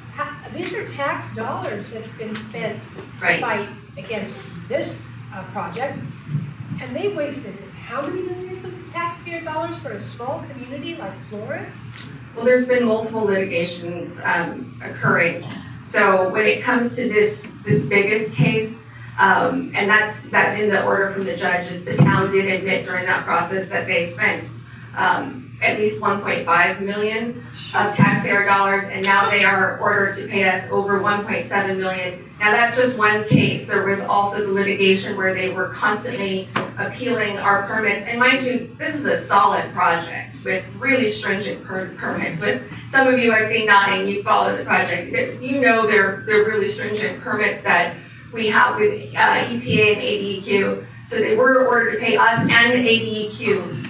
These are tax dollars that's been spent to fight against this project, and they wasted how many millions of taxpayer dollars for a small community like Florence? Well, there's been multiple litigations occurring. So when it comes to this biggest case, and that's in the order from the judges, the town did admit during that process that they spent at least 1.5 million of taxpayer dollars, and now they are ordered to pay us over 1.7 million. Now that's just one case. There was also the litigation where they were constantly appealing our permits. And mind you, this is a solid project with really stringent permits. With some of you I see nodding, you follow the project. You know they're really stringent permits that we have with EPA and ADEQ. So they were ordered to pay us and ADEQ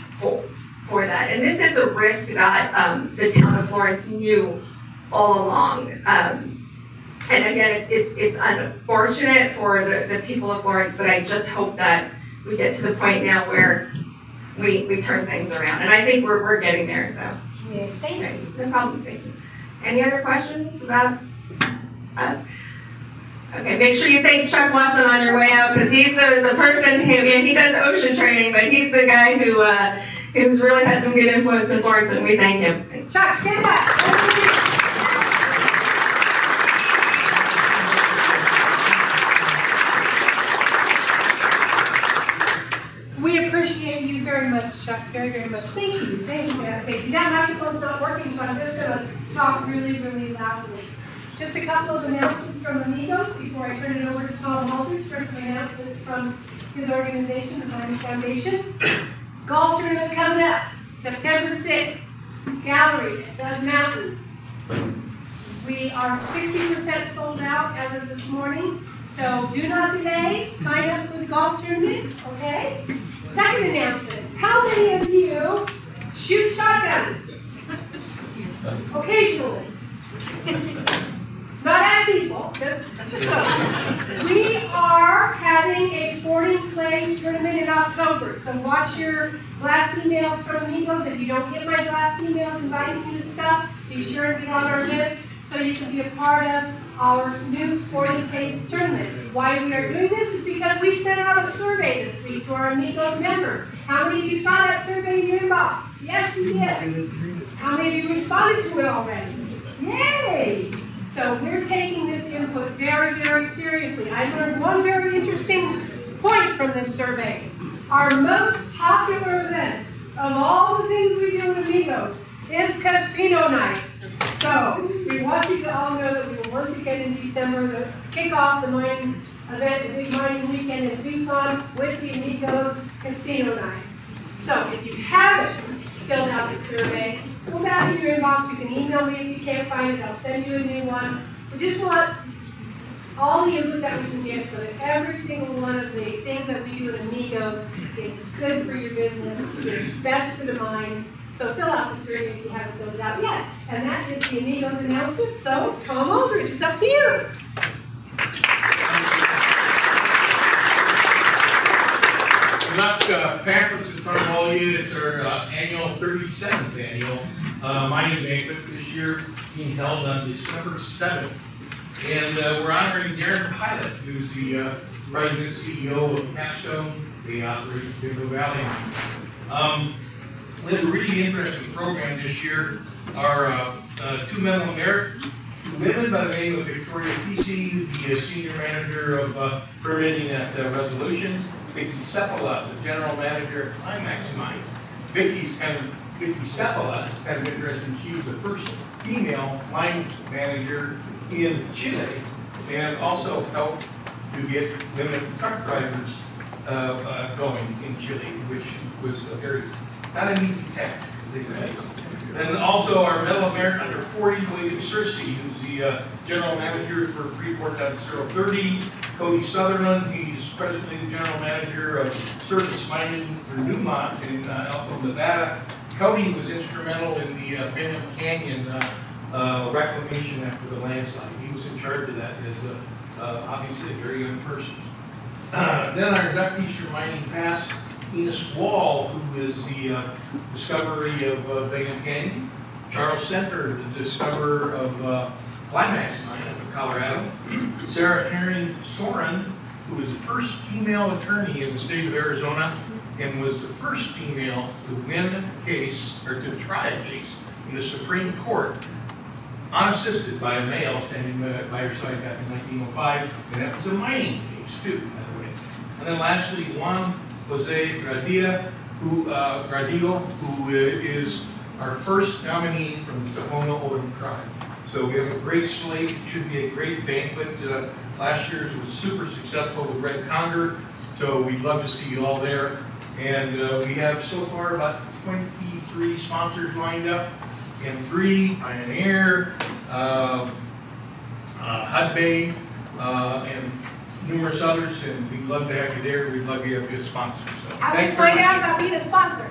for that. And this is a risk that the town of Florence knew all along. And again, it's unfortunate for the people of Florence, but I just hope that we get to the point now where we turn things around. And I think we're getting there, so. Yeah, thank you. No problem, thank you. Any other questions about us? Okay, make sure you thank Chuck Watson on your way out, because he's the person who, and he does ocean training, but he's the guy who's really had some good influence in Florence, and we thank him. Chuck, stand up. We appreciate you very much, Chuck, very, very much. Thank you. Thank you, Stacy. Now, microphone's not working, so I'm just going to talk really, really loudly. Just a couple of announcements from Amigos before I turn it over to Tom Aldridge for some announcements from his organization, the Mining Foundation. Golf tournament coming up, September 6th. Gallery at Dove Mountain. We are 60% sold out as of this morning, so do not delay. Sign up for the golf tournament, okay? Second announcement, how many of you shoot shotguns? Occasionally. Not at people, just so. We are having a sporting clays tournament in October, so watch your blast emails from Amigos. If you don't get my blast emails inviting you to stuff, be sure to get on our list so you can be a part of our new sporting clays tournament. Why we are doing this is because we sent out a survey this week to our Amigos members. How many of you saw that survey in your inbox? Yes, you did. How many of you responded to it already? Yay! So we're taking this input very, very seriously. I learned one very interesting point from this survey. Our most popular event of all the things we do in Amigos is casino night. So we want you to all know that we will once again in December kick off the mining event, the big mining weekend in Tucson with the Amigos casino night. So if you haven't filled out the survey, go back in your inbox. You can email me if you can't find it. I'll send you a new one. We just want all the input that we can get so that every single one of the things that we do at Amigos is good for your business, is best for the mines. So fill out the survey if you haven't filled it out yet. And that is the Amigos announcement. So Tom Aldridge, it's up to you. Left pamphlets in front of all you. It's our annual 37th annual mining banquet this year, being held on December 7th. And we're honoring Darren Pilot, who's the president and CEO of Capstone. They operate in Big Valley. We have a really interesting program this year. Our two medal of merit, two women by the name of Victoria Pesce, the senior manager of permitting that resolution. Vicky Sepola, the general manager of Climax Mine. Vicki Cephala, it's kind of interesting, she was the first female mine manager in Chile, and also helped to get women truck drivers going in Chile, which was a very, not an easy task, to say the least. And also our Medal of Merit under 40, William Searcy, who's the general manager for Freeport on 030. Cody Sutherland, he's presently the general manager of surface mining for Newmont in Elko, Nevada. Cody was instrumental in the Bingham Canyon reclamation after the landslide. He was in charge of that as obviously a very young person. Then our inductees from Mining Past, Enos Wall, who is the discovery of Bingham Canyon. Charles Center, the discoverer of Climax Mine in Colorado. Sarah Herring Soren, who was the first female attorney in the state of Arizona and was the first female to win a case, or to try a case in the Supreme Court, unassisted by a male standing by her side back in 1905, and that was a mining case too, by the way. And then lastly, Juan Jose Gradigo, who is our first nominee from the Tohono O'odham tribe. So we have a great slate. It should be a great banquet. Last year's was super successful with Red Conger, so we'd love to see you all there. And we have so far about 23 sponsors lined up, and 3 Pioneer, Hudbay, and numerous others, and we'd love to have you there. We'd love to have you as sponsors. So, How do you find out about being a sponsor?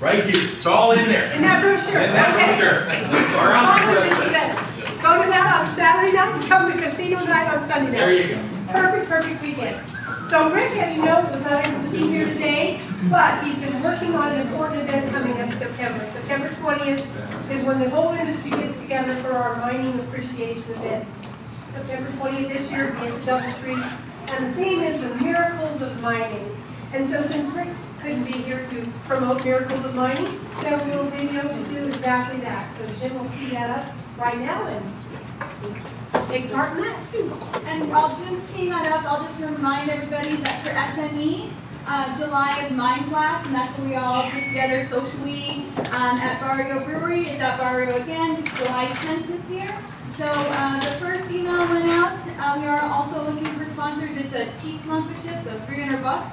Right here. It's all in there. In that brochure. In that brochure. Or on the website. Go to that on Saturday night, come to casino night on Sunday night. There you go. Perfect weekend. So Rick, as you know, was not able to be here today, but he's been working on an important event coming up in September. September 20th is when the whole industry gets together for our mining appreciation event. September 20th this year, will be at the Doubletree, and the theme is the miracles of mining. And so since Rick couldn't be here to promote miracles of mining, there will be able to do exactly that. So Jim will tee that up right now and take part in that too. And while Jim's teeing that up, I'll just remind everybody that for SME, July is Mine Blast, and that's when we all get together socially at Barrio Brewery. It's at Barrio again, July 10th this year. So the first email went out. We are also looking for sponsors. It's a cheap sponsorship, so $300.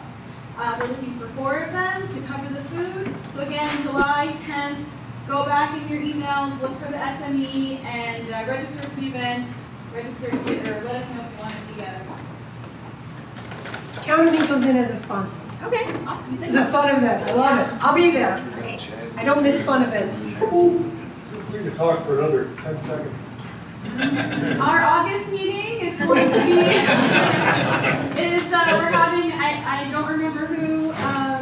We're looking for 4 of them to cover the food. So again, July 10th, go back in your emails, look for the SME, and register for the event. Register to or let us know if you want to be a sponsor. County goes in as a sponsor. Okay, awesome. It's a fun event. I love it. I'll be there. I don't miss fun events. We can talk for another 10 seconds. Our August meeting is going to be, we're having, I don't remember who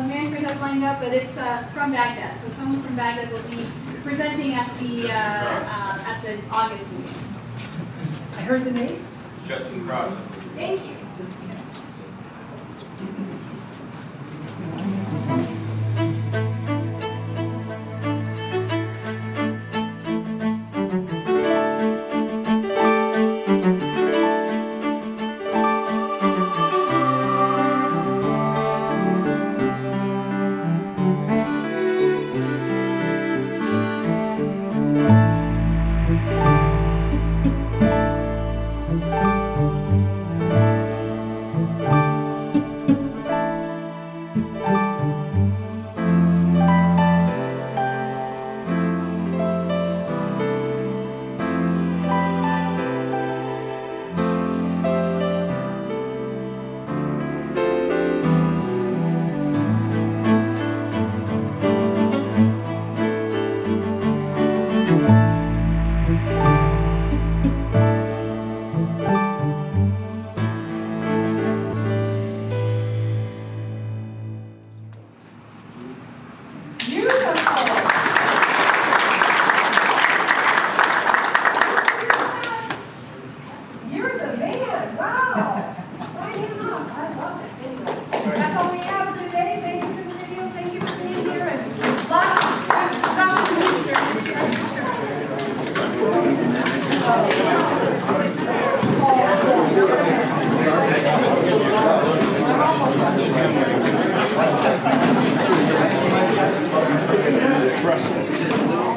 Manfred has lined up, but it's from Baghdad. So someone from Baghdad will be presenting at the August meeting. I heard the name. Justin Cross. Thank you. press it.